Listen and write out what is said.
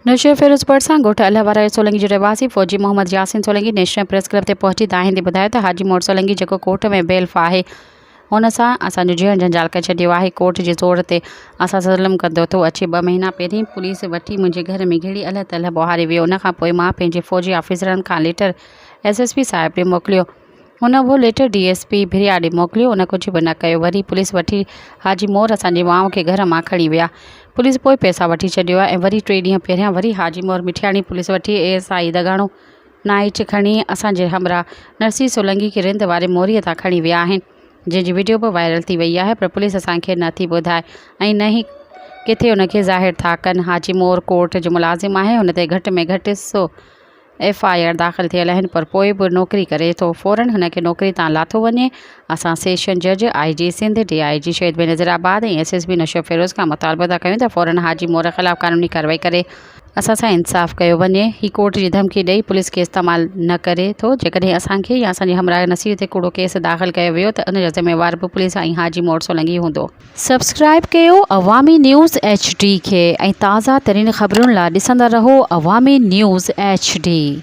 नशे फिरोजपुर सां ॻोठ अल्हवारा सोलंगी जो रहवासी फ़ौजी Mohammad Yasin Solangi national press club ते पहुची दाहिंदे ॿुधायो त हाजी मोड़ सोलंगी जेको कोर्ट में बेल्फ आहे हुन सां असांजो जीवन झंझाल करे छॾियो आहे। कोर्ट जे ज़ोर ते असां ज़ुल्म कंदो थो अचे। 2 महीना पहिरीं पुलिस वठी मुंहिंजे घर में घिड़ी अल्ह तल्ह ॿुहारे वियो। उन खां पोइ मां पंहिंजे फ़ौजी ऑफिसरनि खां लेटर SSP साहिब ॾे मोकिलियो। हुन उहो लेटर DSP भिरिया ॾे मोकिलियो। उन कुझु बि न कयो। वरी पुलिस वठी हाजी मोर असांजे माउ खे घर मां खणी विया। पुलिस पोइ पैसा वठी छॾियो आहे ऐं वरी 3 ॾींहं पहिरियां वरी हाजी मोर मिठियाणी पुलिस वठी ASI दगाणो नाइट खणी असांजे हमरा नरसी सोलंगी खे रिंद वारे मोरीअ तां खणी विया आहिनि, जंहिंजी वीडियो बि वायरल थी वई आहे। पर पुलिस असांखे नथी ॿुधाए ऐं न ई किथे हुनखे ज़ाहिर था कनि। हाजी मोर कोर्ट जो मुलाज़िम आहे। हुन ते घटि में घटि 100 FIR दाख़िल थियल आहिनि, पर पोइ बि नौकिरी करे थो। फ़ौरन हुनखे नौकिरी तां लाथो वञे। असां सेशन जज IG सिंध DIG शहीद बेनज़ीराबाद ऐं SSP नशो फिरोज़ खां मुतालबो था कयूं त फ़ौरन हाजी मोर ख़िलाफ़ क़ानूनी कार्रवाई करे असां सां इंसाफ़ कयो वञे। ही कोर्ट जी धमकी ॾेई पुलिस खे इस्तेमालु न करे थो। जेकॾहिं असांखे या असांजे हमरा नसीर ते कूड़ो केस दाख़िल कयो वियो त उन जो ज़िम्मेवार बि पुलिस ऐं हाजी मोड़ सोलंगी हूंदो। सब्सक्राइब कयो अवामी न्यूज़ HD खे ऐं ताज़ा तरीन ख़बरुनि लाइ ॾिसंदा रहो अवामी न्यूज़ HD।